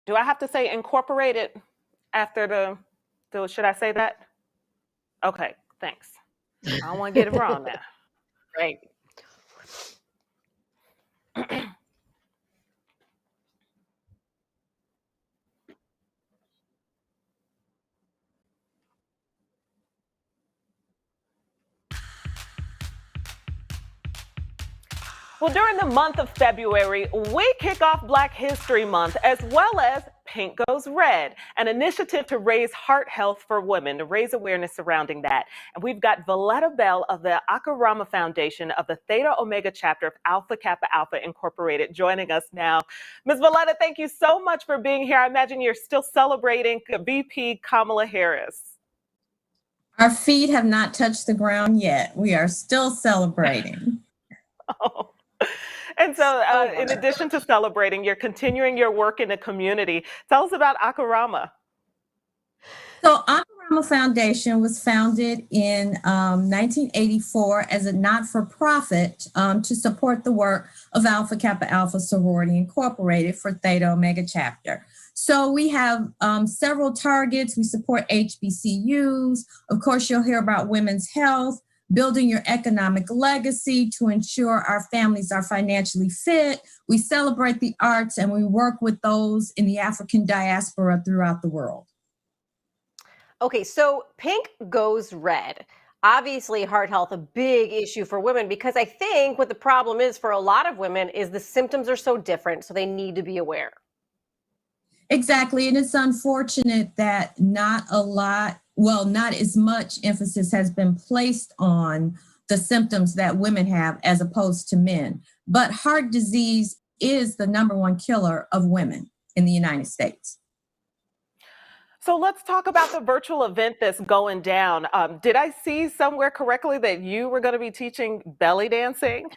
Do I have to say incorporated after should I say that? Okay, thanks. I don't want to get it wrong now. Right. Well, during the month of February, we kick off Black History Month as well as Pink Goes Red, an initiative to raise heart health for women, to raise awareness surrounding that. And we've got Veletta Bell of the AKArama Foundation of the Theta Omega chapter of Alpha Kappa Alpha Incorporated joining us now. Ms. Veletta, thank you so much for being here. I imagine you're still celebrating VP Kamala Harris. Our feet have not touched the ground yet. We are still celebrating. Oh. And so in addition to celebrating, you're continuing your work in the community. Tell us about AKArama. So AKArama Foundation was founded in 1984 as a not-for-profit to support the work of Alpha Kappa Alpha Sorority Incorporated for Theta Omega chapter. So we have several targets. We support HBCUs. Of course, you'll hear about women's health, building your economic legacy to ensure our families are financially fit. We celebrate the arts, and we work with those in the African diaspora throughout the world. Okay, so Pink Goes Red. Obviously, heart health, a big issue for women, because I think what the problem is for a lot of women is the symptoms are so different, so they need to be aware. Exactly, and it's unfortunate that not as much emphasis has been placed on the symptoms that women have as opposed to men. But heart disease is the #1 killer of women in the United States. So let's talk about the virtual event that's going down. Did I see somewhere correctly that you were going to be teaching belly dancing?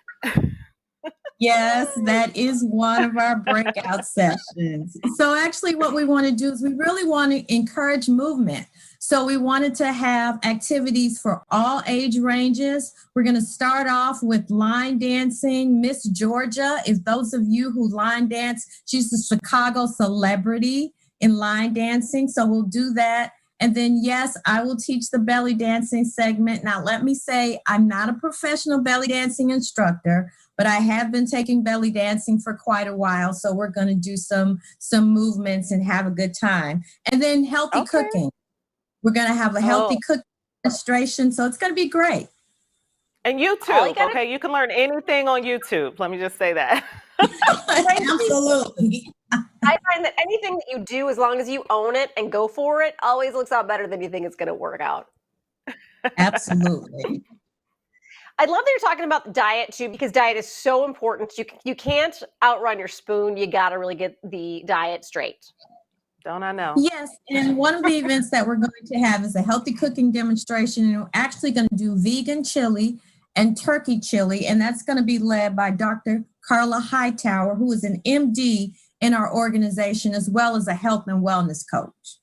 Yes, that is one of our breakout sessions. So actually what we want to do is we really want to encourage movement. So we wanted to have activities for all age ranges. We're going to start off with line dancing. Miss Georgia, if those of you who line dance, she's a Chicago celebrity in line dancing. So we'll do that. And then, yes, I will teach the belly dancing segment. Now, let me say, I'm not a professional belly dancing instructor, but I have been taking belly dancing for quite a while. So we're going to do some movements and have a good time. And then healthy cooking. We're going to have a healthy cooking demonstration. So it's going to be great. And YouTube, okay? You can learn anything on YouTube. Let me just say that. Absolutely. I find that anything that you do, as long as you own it and go for it, always looks out better than you think it's going to work out. Absolutely. I love that you're talking about diet too, because diet is so important. You can't outrun your spoon. You got to really get the diet straight. Don't I know? Yes, and one of the events that we're going to have is a healthy cooking demonstration, and we're actually going to do vegan chili and turkey chili, and that's going to be led by Dr. Carla Hightower, who is an MD in our organization, as well as a health and wellness coach.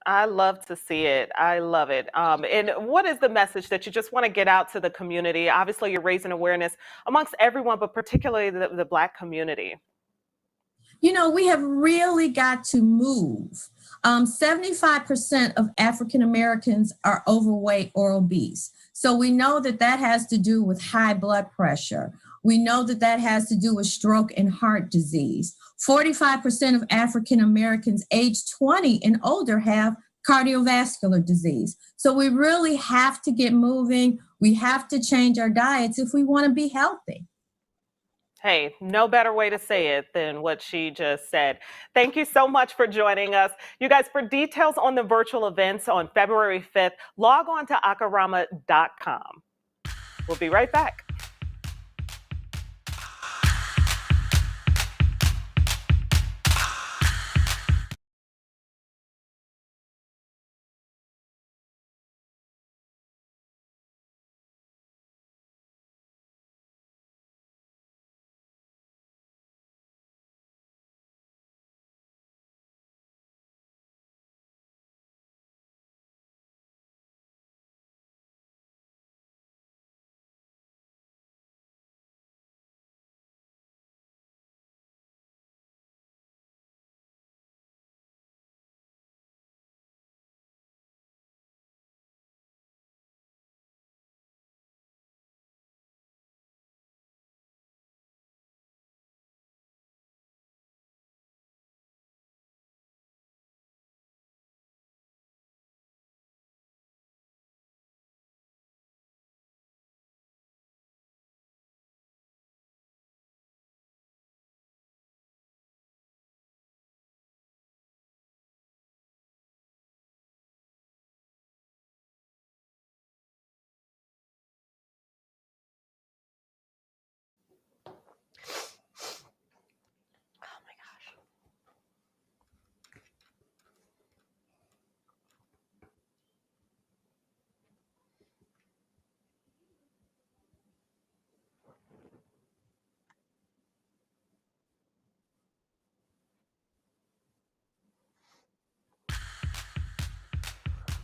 I love to see it. I love it. And what is the message that you just want to get out to the community? Obviously, you're raising awareness amongst everyone, but particularly the Black community. You know, we have really got to move. 75% of African Americans are overweight or obese. So we know that that has to do with high blood pressure. We know that that has to do with stroke and heart disease. 45% of African Americans age 20 and older have cardiovascular disease. So we really have to get moving. We have to change our diets if we want to be healthy. Hey, no better way to say it than what she just said. Thank you so much for joining us. You guys, for details on the virtual events on February 5th, log on to AKArama.com. We'll be right back.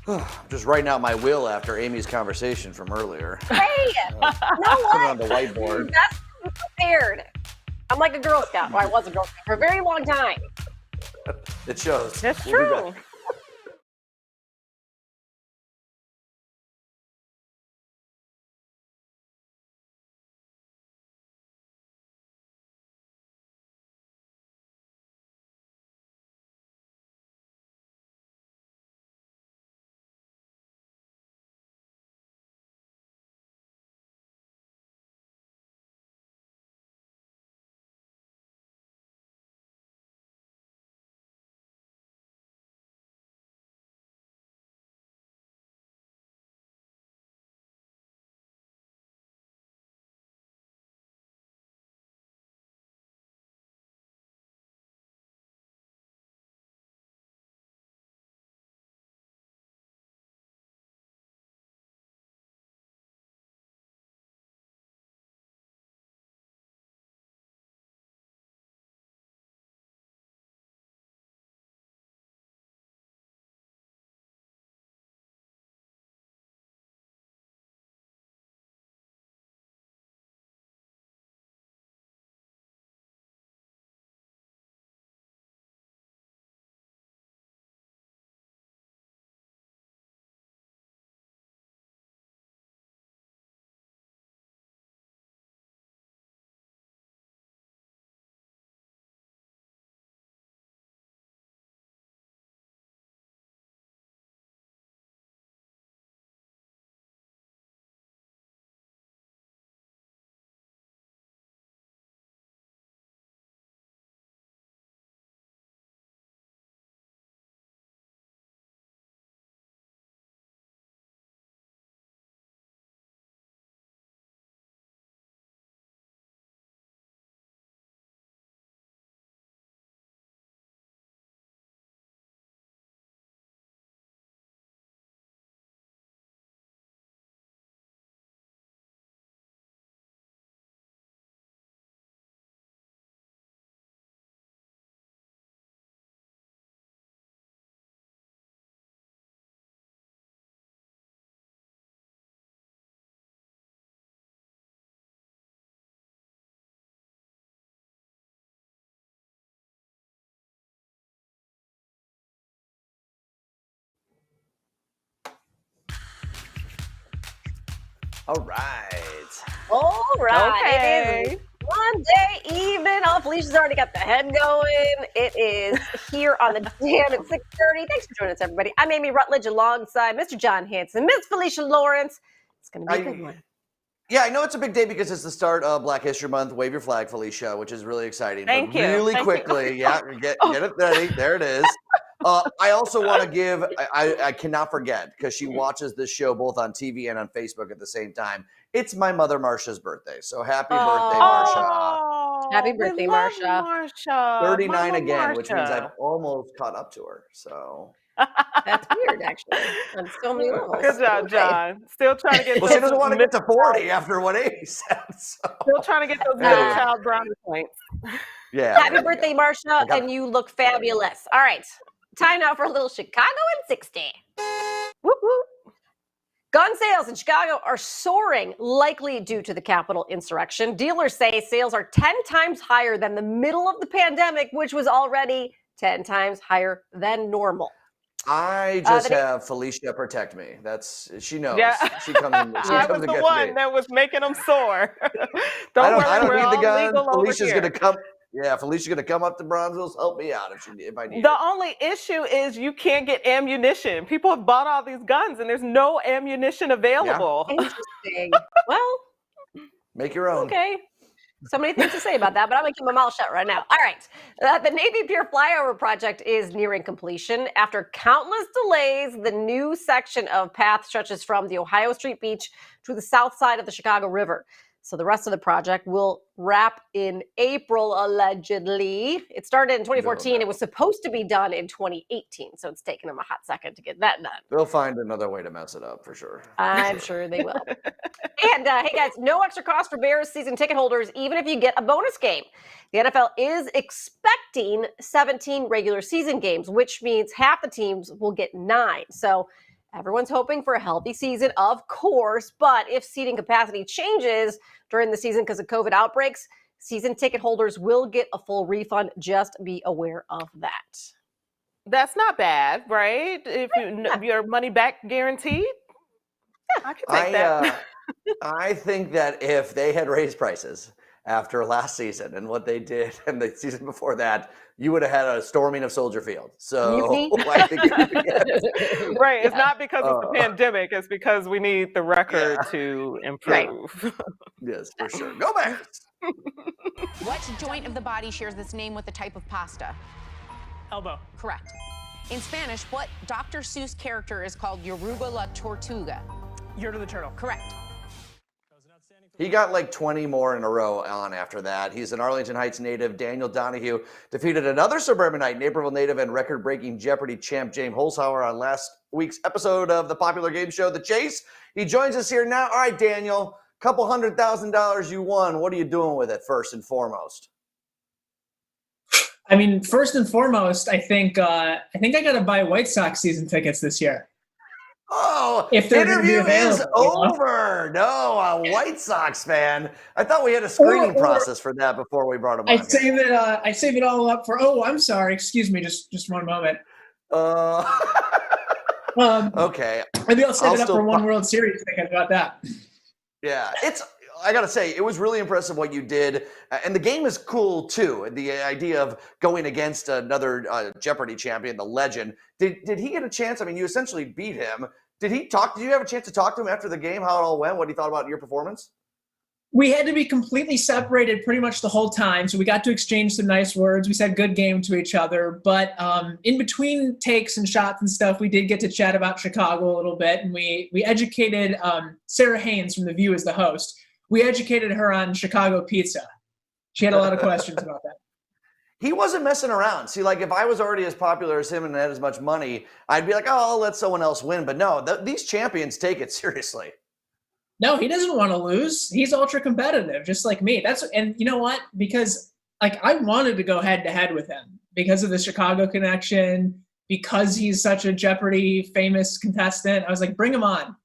I'm just writing out my will after Amy's conversation from earlier. Hey, you know Put it what? on the whiteboard. That's prepared. I'm like a Girl Scout. Well, I was a Girl Scout for a very long time. It shows. That's We'll be true. back. All right. All right. Okay. It is Monday evening. Oh, Felicia's already got the head going. It is here on the jam at 6:30. Thanks for joining us, everybody. I'm Amy Rutledge alongside Mr. John Hanson, Miss Felicia Lawrence. It's going to be a good one. Yeah, I know it's a big day because it's the start of Black History Month. Wave your flag, Felicia, which is really exciting. Thank but you. Really Thank quickly, you. yeah, get it ready. There it is. I also want to give, I cannot forget, because she watches this show both on TV and on Facebook at the same time. It's my mother, Marcia's birthday. So happy birthday, Marcia. Oh, Happy birthday, we love Marcia. Marcia. 39 Mama again, which means I've Marcia. almost caught up to her. So. That's weird, actually, on so many levels. Good job, Okay. John. Still trying to get Well, she doesn't want to get to 40 after what Amy said. So. Still trying to get those middle child brownie points. Yeah. Happy birthday, Marcia, and you look fabulous. All right, time now for a little Chicago in 60. Whoop, whoop. Gun sales in Chicago are soaring, likely due to the Capitol insurrection. Dealers say sales are 10 times higher than the middle of the pandemic, which was already 10 times higher than normal. I just have Felicia protect me. She knows. Yeah. She comes in. I was the one that was making them soar. I don't need the gun. Felicia's gonna come. Yeah, Felicia's gonna come up to Bronzeville. Help me out if I need The it. only issue is you can't get ammunition. People have bought all these guns and there's no ammunition available. Yeah. Interesting. Well, make your own. Okay. So many things to say about that, but I'm going to keep my mouth shut right now. All right. The Navy Pier Flyover project is nearing completion. After countless delays, the new section of path stretches from the Ohio Street Beach to the south side of the Chicago River. So the rest of the project will wrap in April, allegedly. It started in 2014. It was supposed to be done in 2018. So it's taken them a hot second to get that done. They'll find another way to mess it up for sure. I'm sure they will. And hey guys, no extra cost for Bears season ticket holders, even if you get a bonus game. The NFL is expecting 17 regular season games, which means half the teams will get 9. So Everyone's hoping for a healthy season, of course, but if seating capacity changes during the season because of COVID outbreaks, season ticket holders will get a full refund. Just be aware of that. That's not bad, right? If your money back guaranteed, I can take that. I think that if they had raised prices after last season and what they did and the season before that, you would have had a storming of Soldier Field. So I think right. It's not because of the pandemic. It's because we need the record to improve. Yes, for sure. Go Bears. What joint of the body shares this name with the type of pasta? Elbow. Correct. In Spanish, what Dr. Seuss character is called Yoruba la Tortuga? Yertle the turtle. Correct. He got like 20 more in a row on after that. He's an Arlington Heights native. Daniel Donohue defeated another suburbanite, Naperville native, and record-breaking Jeopardy champ James Holzhauer on last week's episode of the popular game show, The Chase. He joins us here now. All right, Daniel, couple $100,000 you won. What are you doing with it, first and foremost? I mean, first and foremost, I think I got to buy White Sox season tickets this year. Oh, if the interview is over. No, a White Sox fan. I thought we had a screening process for that before we brought him on. I save it all up for. Oh, I'm sorry. Excuse me. Just one moment. Okay. Maybe I'll save it up for one World Series. Thinking about that. Yeah, I got to say, it was really impressive what you did. And the game is cool, too. The idea of going against another Jeopardy champion, the legend. Did he get a chance? I mean, you essentially beat him. Did you have a chance to talk to him after the game, how it all went, what he thought about your performance? We had to be completely separated pretty much the whole time. So we got to exchange some nice words. We said good game to each other. But in between takes and shots and stuff, we did get to chat about Chicago a little bit. And we educated Sarah Haynes from The View as the host. We educated her on Chicago pizza. She had a lot of questions about that. He wasn't messing around. See, like if I was already as popular as him and had as much money, I'd be like, oh, I'll let someone else win. But no, these champions take it seriously. No, he doesn't want to lose. He's ultra competitive, just like me. And you know what? Because like I wanted to go head to head with him because of the Chicago connection, because he's such a Jeopardy famous contestant. I was like, bring him on.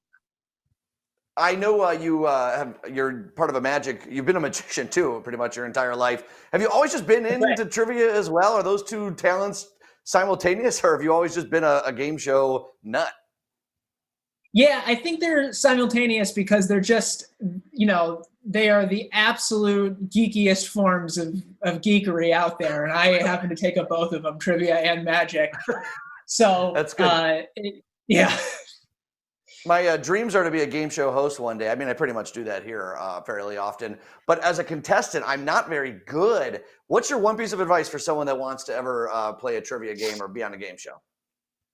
I know you're part of a magic. You've been a magician too, pretty much your entire life. Have you always just been into trivia as well? Are those two talents simultaneous, or have you always just been a game show nut? Yeah, I think they're simultaneous because they're just, they are the absolute geekiest forms of geekery out there, and I happen to take up both of them, trivia and magic. So that's good. Yeah. My dreams are to be a game show host one day. I mean, I pretty much do that here fairly often. But as a contestant, I'm not very good. What's your one piece of advice for someone that wants to ever play a trivia game or be on a game show?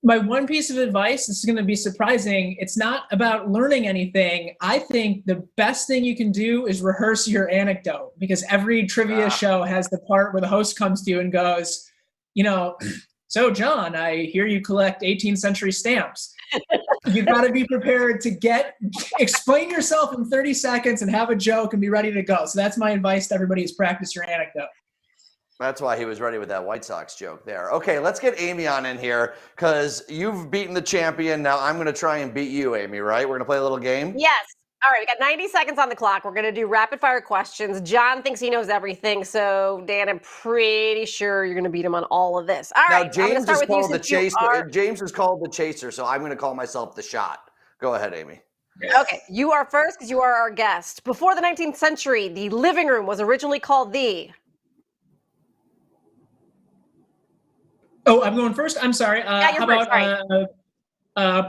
My one piece of advice, this is going to be surprising. It's not about learning anything. I think the best thing you can do is rehearse your anecdote, because every trivia show has the part where the host comes to you and goes, so John, I hear you collect 18th century stamps. You've got to be prepared to explain yourself in 30 seconds and have a joke and be ready to go. So that's my advice to everybody, is practice your anecdote. That's why he was ready with that White Sox joke there. Okay, let's get Amy on in here, because you've beaten the champion. Now I'm going to try and beat you, Amy, right? We're going to play a little game? Yes. All right, we got 90 seconds on the clock. We're going to do rapid fire questions. John thinks he knows everything. So, Dan, I'm pretty sure you're going to beat him on all of this. All right, now, James is called the James is called the chaser, so I'm going to call myself the shot. Go ahead, Amy. Okay, you are first because you are our guest. Before the 19th century, the living room was originally called the... Oh, I'm going first? I'm sorry. How about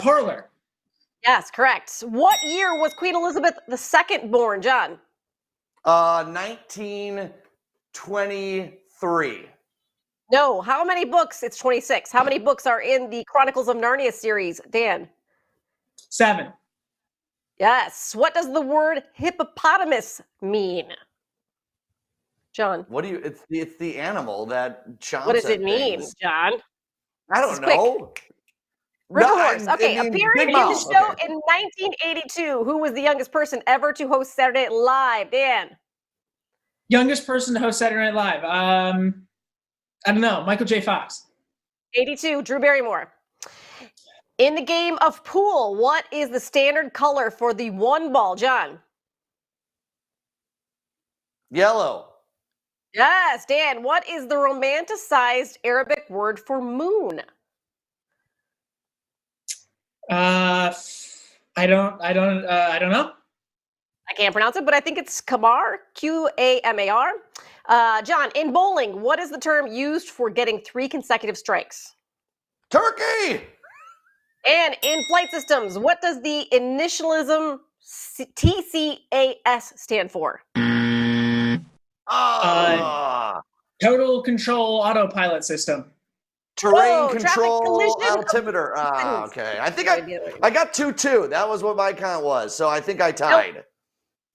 parlor? Yes, correct. What year was Queen Elizabeth II born, John? 1923. No. How many books? It's 26. How many books are in the Chronicles of Narnia series, Dan? 7. Yes. What does the word hippopotamus mean, John? What do you? It's the animal that chomps. What does it mean, John? I don't know. Riverhorse. Okay, appearing in the show in 1982, who was the youngest person ever to host Saturday Night Live? Dan. Youngest person to host Saturday Night Live. I don't know. Michael J. Fox. 82, Drew Barrymore. In the game of pool, what is the standard color for the one ball, John? Yellow. Yes, Dan. What is the romanticized Arabic word for moon? I don't know. I can't pronounce it, but I think it's Qamar, Qamar. John, in bowling, what is the term used for getting 3 consecutive strikes? Turkey. And in flight systems, what does the initialism TCAS stand for? Total control autopilot system. Terrain Traffic control collision altimeter. avoidance. Okay. I think I got 2-2. That was what my count was. So I think I tied.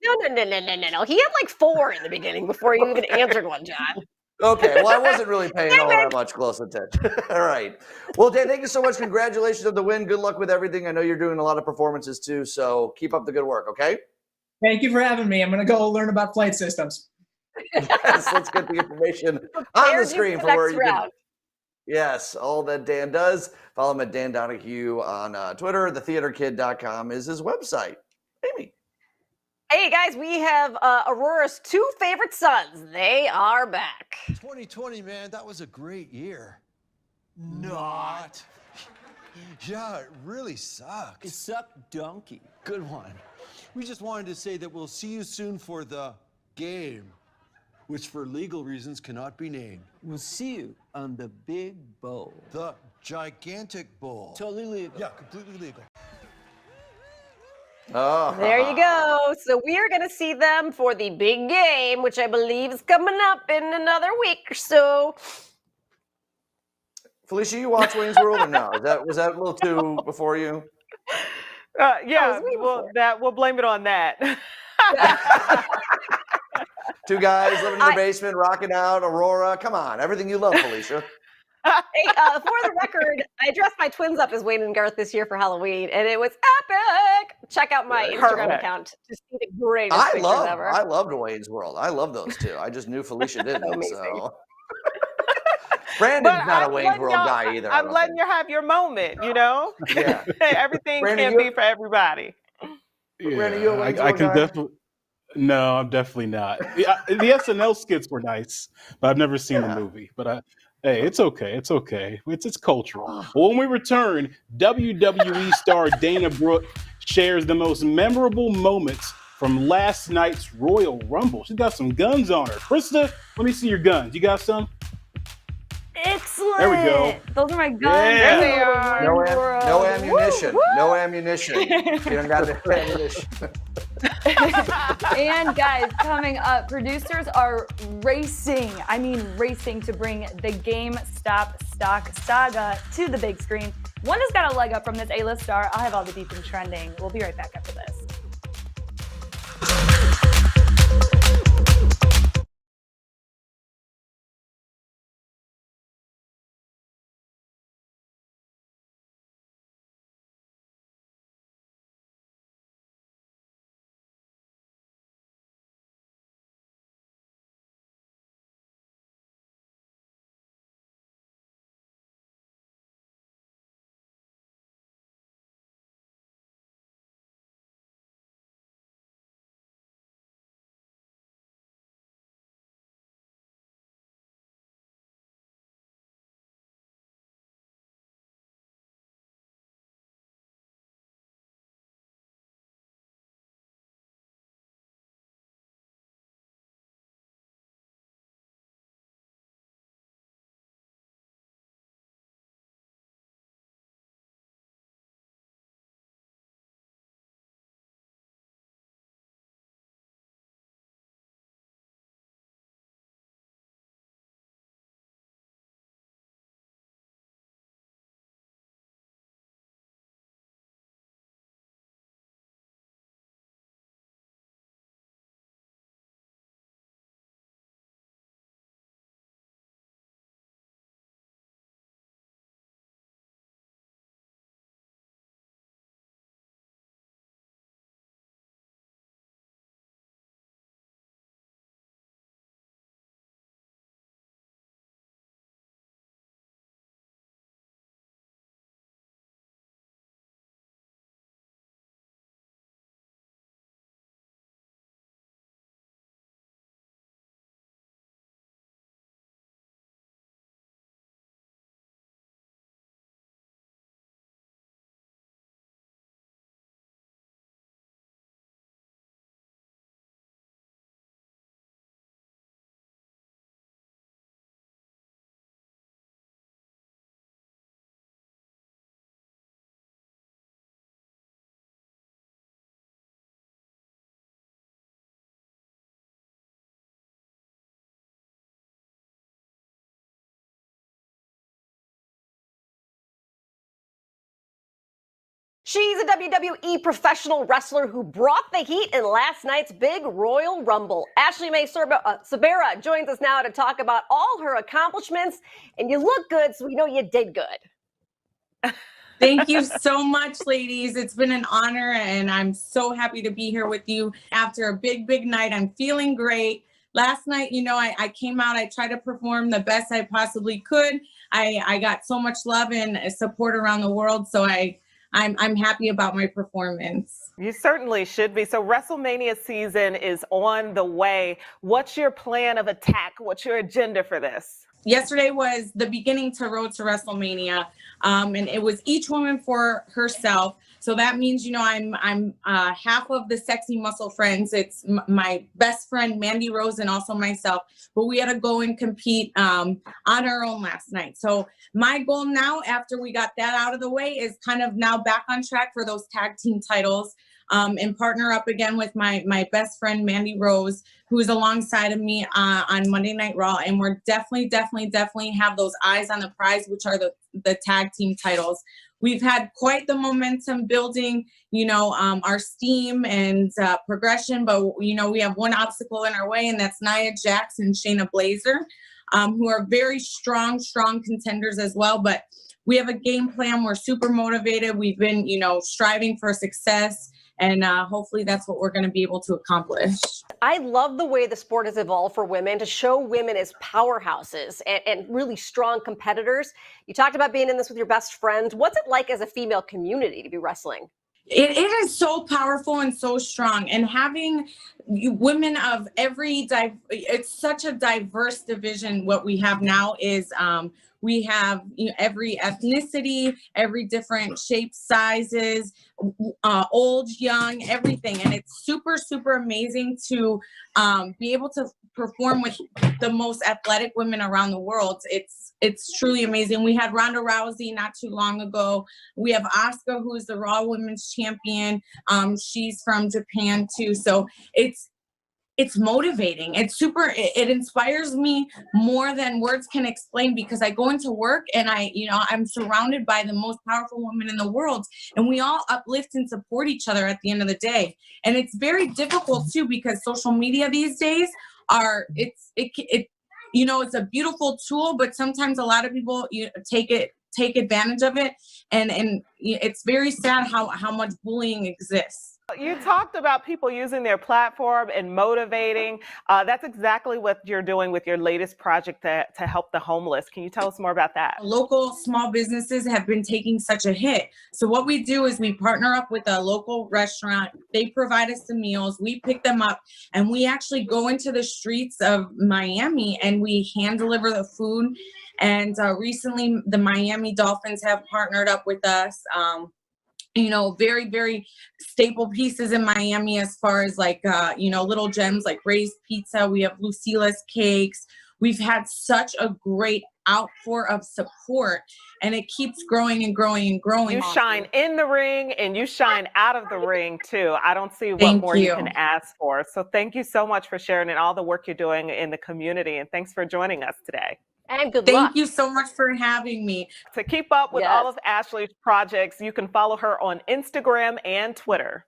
No. He had like 4 in the beginning before you even answered one, John. Okay, well, I wasn't really paying all that much close attention. All right. Well, Dan, thank you so much. Congratulations on the win. Good luck with everything. I know you're doing a lot of performances too, so keep up the good work, okay? Thank you for having me. I'm going to go learn about flight systems. Yes, let's get the information on the screen for where you can. Yes, all that Dan does. Follow him at Dan Donohue on Twitter. TheTheaterKid.com is his website. Amy. Hey guys, we have Aurora's 2 favorite sons. They are back. 2020, man, that was a great year. Not. Yeah, it really sucked. It sucked donkey. Good one. We just wanted to say that we'll see you soon for the game, which for legal reasons cannot be named. We'll see you on the big bowl. The gigantic bowl. Totally legal. Yeah, completely legal. Oh. There you go. So we are going to see them for the big game, which I believe is coming up in another week or so. Felicia, you watch Wayne's World or no? Was that a little too before you? Yeah, we'll blame it on that. 2 guys living in the basement, rocking out, Aurora. Come on, everything you love, Felicia. Hey, for the record, I dressed my twins up as Wayne and Garth this year for Halloween, and it was epic. Check out my Instagram account to see the greatest pictures ever. I loved Wayne's World. I love those 2. I just knew Felicia didn't. So. Brandon's not a Wayne's World guy either. I'm letting you have your moment, you know? Yeah. Everything Brandon, can't be for everybody. Yeah, Brandon, you a Wayne's I World can guy? definitely. No, I'm definitely not. The SNL skits were nice, but I've never seen the movie. But hey, it's okay. It's okay. It's cultural. Well, when we return, WWE star Dana Brooke shares the most memorable moments from last night's Royal Rumble. She's got some guns on her. Krista, let me see your guns. You got some? Excellent. There we go. Those are my guns. Yeah. There they are. No ammunition. Woo! No ammunition. You don't got the ammunition. And guys, coming up, producers are racing to bring the GameStop stock saga to the big screen. One has got a leg up from this A-list star. I'll have all the deep and trending. We'll be right back after this. She's a WWE professional wrestler who brought the heat in last night's big Royal Rumble. Ashley May Sabera joins us now to talk about all her accomplishments. And you look good, so we know you did good. Thank you so much, ladies. It's been an honor, and I'm so happy to be here with you after a big, big night. I'm feeling great. Last night, I came out, I tried to perform the best I possibly could. I got so much love and support around the world, so I'm happy about my performance. You certainly should be. So WrestleMania season is on the way. What's your plan of attack? What's your agenda for this? Yesterday was the beginning to Road to WrestleMania, and it was each woman for herself. So that means, I'm half of the Sexy Muscle Friends. It's my best friend, Mandy Rose, and also myself. But we had to go and compete on our own last night. So my goal now, after we got that out of the way, is kind of now back on track for those tag team titles. And partner up again with my best friend, Mandy Rose, who is alongside of me on Monday Night Raw. And we're definitely have those eyes on the prize, which are the tag team titles. We've had quite the momentum building, our steam and progression, but, we have one obstacle in our way, and that's Nia Jax and Shayna Baszler, who are very strong contenders as well. But we have a game plan. We're super motivated. We've been, striving for success. And hopefully that's what we're going to be able to accomplish. I love the way the sport has evolved for women to show women as powerhouses and really strong competitors. You talked about being in this with your best friends. What's it like as a female community to be wrestling? It is so powerful and so strong, and having women of it's such a diverse division. What we have now is we have every ethnicity, every different shape, sizes, old, young, everything. And it's super, super amazing to be able to perform with the most athletic women around the world. It's truly amazing. We had Ronda Rousey not too long ago. We have Asuka, who is the Raw Women's Champion. She's from Japan too. So it's motivating. It inspires me more than words can explain, because I go into work and I'm surrounded by the most powerful women in the world, and we all uplift and support each other at the end of the day. And it's very difficult too, because social media these days it's a beautiful tool, but sometimes a lot of people take advantage of it, and it's very sad how much bullying exists. You talked about people using their platform and motivating. That's exactly what you're doing with your latest project to help the homeless. Can you tell us more about that? Local small businesses have been taking such a hit. So what we do is we partner up with a local restaurant. They provide us the meals. We pick them up, and we actually go into the streets of Miami and we hand deliver the food. And recently the Miami Dolphins have partnered up with us. Very, very staple pieces in Miami as far as little gems like Ray's Pizza. We have Lucila's Cakes. We've had such a great outpour of support, and it keeps growing and growing and growing. You shine in the ring and you shine out of the ring too. I don't see what more you can ask for. So thank you so much for sharing and all the work you're doing in the community. And thanks for joining us today. And good luck. Thank you so much for having me. To keep up with all of Ashley's projects, you can follow her on Instagram and Twitter.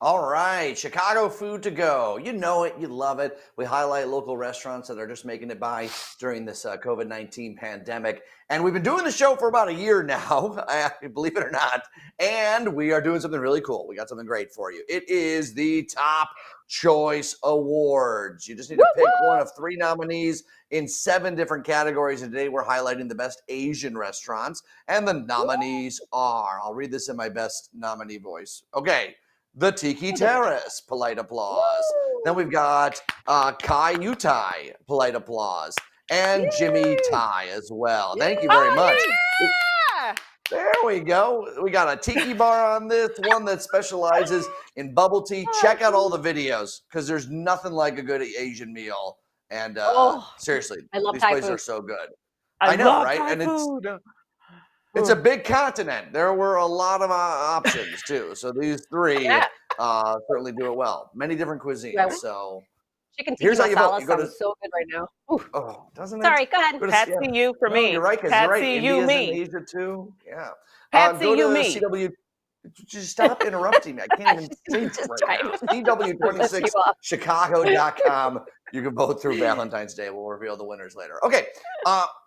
All right, Chicago Food to Go. You know it, you love it. We highlight local restaurants that are just making it by during this COVID-19 pandemic. And we've been doing the show for about a year now, believe it or not. And we are doing something really cool. We got something great for you. It is the Top Choice Awards. You just need to pick one of 3 nominees in 7 different categories. And today we're highlighting the best Asian restaurants. And the nominees are, I'll read this in my best nominee voice. Okay. The Tiki Terrace, polite applause. Then we've got Kai Utai, polite applause. And Jimmy Tai as well. Thank you very much. Yeah! There we go. We got a tiki bar on this, one that specializes in bubble tea. Check out all the videos, because there's nothing like a good Asian meal. And seriously, these places are so good. I know, right? And it's a big continent. There were a lot of options too. So these 3 certainly do it well. Many different cuisines. So chicken tikka masala sounds so good right now. Oof. Oh, doesn't it? Sorry, go ahead. Patsy you for me. You're right, because you're right. India's in Asia too. Yeah. Patsy go you to me. Just stop interrupting me. I can't even think right now. CW26Chicago.com. You can vote through Valentine's Day. We'll reveal the winners later. Okay.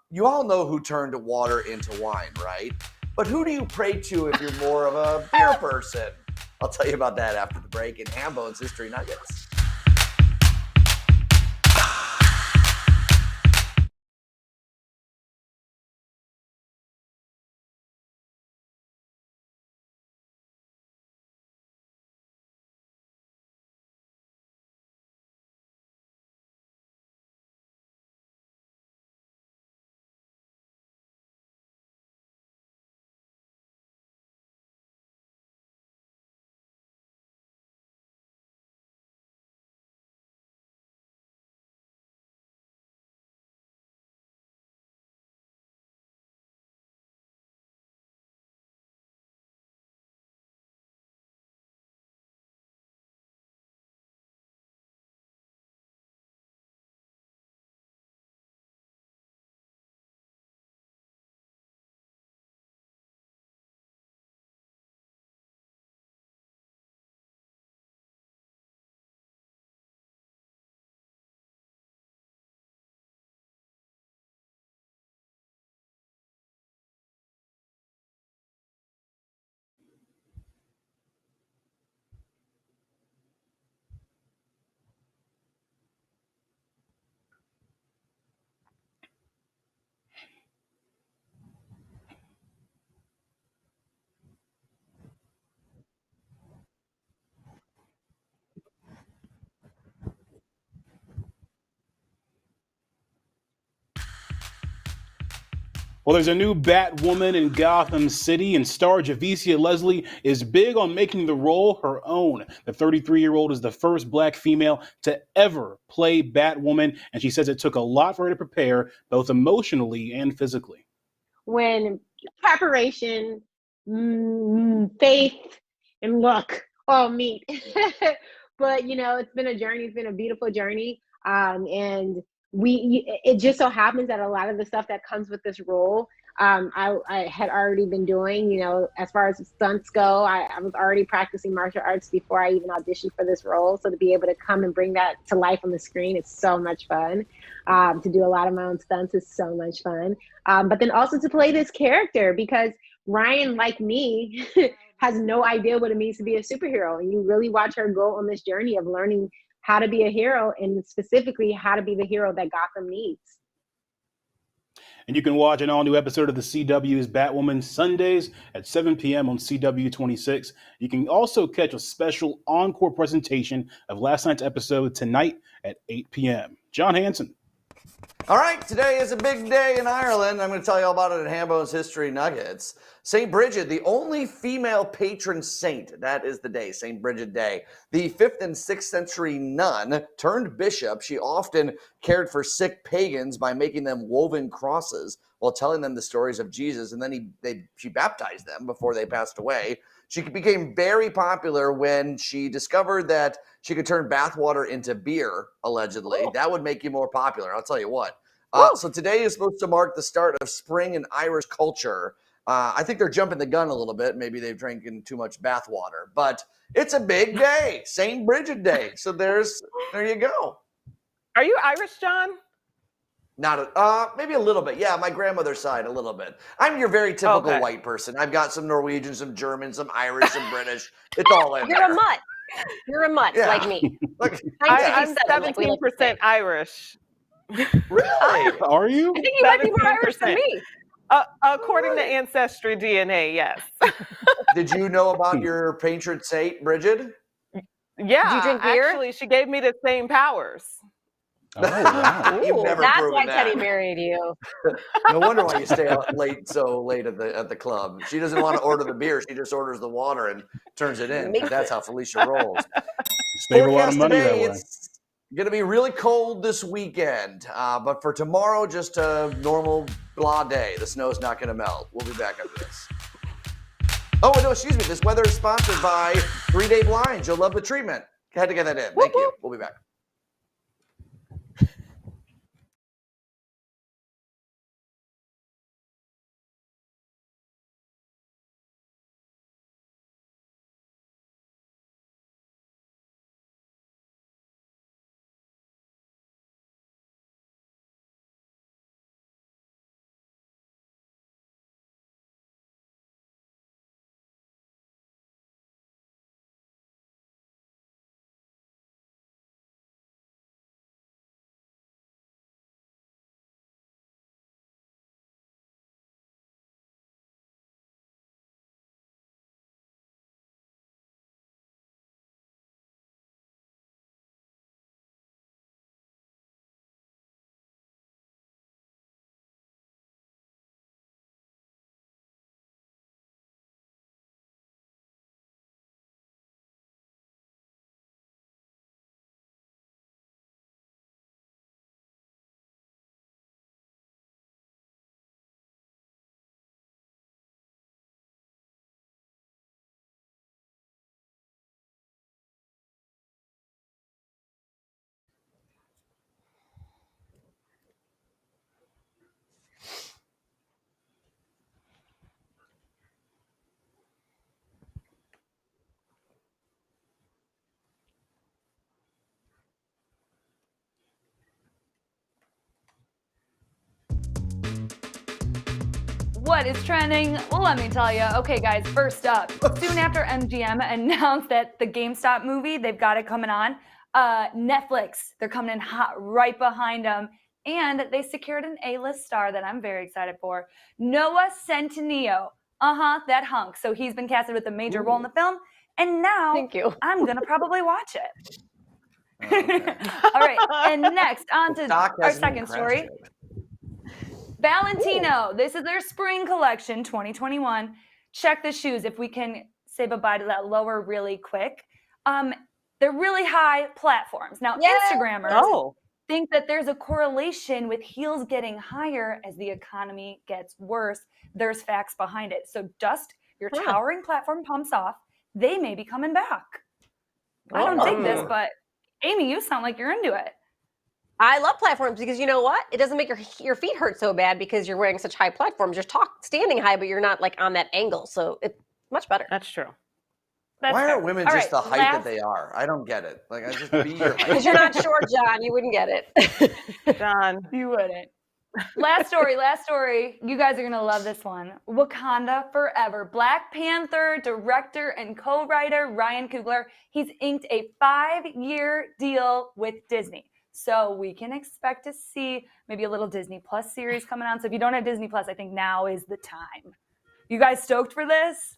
You all know who turned water into wine, right? But who do you pray to if you're more of a beer person? I'll tell you about that after the break in Hambone's History Nuggets. Well, there's a new Batwoman in Gotham City, and star Javicia Leslie is big on making the role her own. The 33-year-old is the first Black female to ever play Batwoman, and she says it took a lot for her to prepare, both emotionally and physically. When preparation, faith, and luck all meet. But, it's been a journey. It's been a beautiful journey. And it just so happens that a lot of the stuff that comes with this role, I had already been doing, as far as stunts go. I was already practicing martial arts before I even auditioned for this role. So to be able to come and bring that to life on the screen, it's so much fun. To do a lot of my own stunts is so much fun. But then also to play this character, because Ryan, like me, has no idea what it means to be a superhero. And you really watch her go on this journey of learning how to be a hero, and specifically how to be the hero that Gotham needs. And you can watch an all-new episode of the CW's Batwoman Sundays at 7 p.m. on CW26. You can also catch a special encore presentation of last night's episode tonight at 8 p.m. John Hanson. All right, today is a big day in Ireland. I'm going to tell you all about it at Hambone's History Nuggets. St. Bridget, the only female patron saint. That is the day, St. Bridget Day. The 5th and 6th century nun turned bishop. She often cared for sick pagans by making them woven crosses while telling them the stories of Jesus, and then she baptized them before they passed away. She became very popular when she discovered that she could turn bathwater into beer, allegedly. Oh. That would make you more popular, I'll tell you what. So today is supposed to mark the start of spring in Irish culture. I think they're jumping the gun a little bit. Maybe they've drinking too much bathwater. But it's a big day, St. Bridget Day. So there you go. Are you Irish, John? Maybe a little bit. Yeah, my grandmother's side, a little bit. I'm your very typical white person. I've got some Norwegian, some German, some Irish, some British. It's all in there. A mutt. You're a mutt, like me. I'm 17% Irish. Really? Are you? I think you might be more Irish than me. According to Ancestry DNA, yes. Did you know about your patron saint, Bridget? Yeah, do you drink beer? Actually, she gave me the same powers. Oh, wow. You've never that's proven why that. Teddy married you. No wonder why you stay out so late at the club. She doesn't want to order the beer. She just orders the water and turns it in. That's how Felicia rolls. Save a lot of money that way. It's going to be really cold this weekend. But for tomorrow, just a normal blah day. The snow's not going to melt. We'll be back after this. Oh, no, excuse me. This weather is sponsored by 3 Day Blinds. You'll love the treatment. Had to get that in. Thank you. We'll be back. what is trending? Well, let me tell you. Okay, guys, first up, soon after MGM announced that the GameStop movie, they've got it coming on, Netflix, they're coming in hot right behind them. And they secured an A-list star that I'm very excited for. Noah Centineo. That hunk. So he's been casted with a major role in the film. And now I'm going to probably watch it. Okay. All right. And next, on to our second story. Valentino. This is their spring collection, 2021. Check the shoes if we can say bye-bye to that lower really quick. They're really high platforms. Now, Instagrammers think that there's a correlation with heels getting higher as the economy gets worse. There's facts behind it. So dust your towering platform pumps off. They may be coming back. I don't think this, but Amy, you sound like you're into it. I love platforms because you know what? It doesn't make your feet hurt so bad because you're wearing such high platforms. You're standing high, but you're not like on that angle. So it's much better. That's true. Why are women just the height that they are? I don't get it. Like, I just be your height. Because you're not short, John. You wouldn't get it. John, you wouldn't. Last story. You guys are going to love this one. Wakanda Forever. Black Panther director and co-writer Ryan Coogler, he's inked a 5-year deal with Disney. So we can expect to see maybe a little Disney Plus series coming on. So if you don't have Disney Plus, I think now is the time. You guys stoked for this?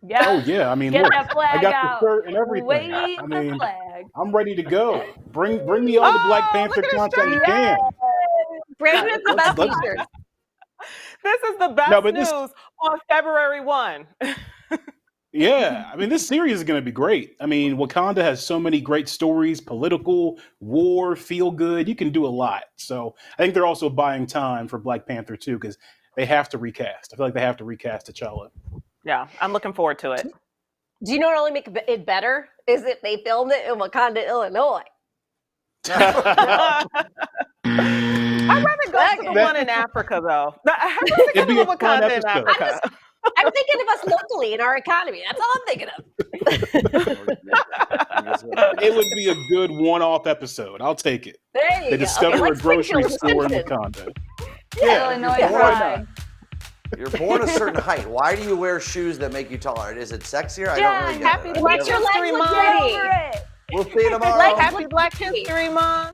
Yeah. Oh yeah, I mean, get look, that flag I got out. the shirt and everything. Wave I mean, the flag. I'm ready to go. Bring me all the Black Panther content you can. Brandon, it's the best features. This is the best news on February 1. Yeah, I mean, this series is going to be great. I mean, Wakanda has so many great stories, political, war, feel good. You can do a lot. So I think they're also buying time for Black Panther too, because they have to recast. I feel like they have to recast T'Challa. Yeah, I'm looking forward to it. Do you know what only make it better? Is that they filmed it in Wakanda, Illinois. I'd rather go to the one in Africa, though. I'd rather go to the Wakanda in Africa. I'm thinking of us locally in our economy. That's all I'm thinking of. It would be a good one-off episode. I'll take it. There you go. They discover a grocery store in Wakanda. Yeah, Illinois pride. You're born a certain height. Why do you wear shoes that make you taller? Is it sexier? I Yeah, don't really get happy it. Black History Month. We'll see you tomorrow. Happy Black History Month.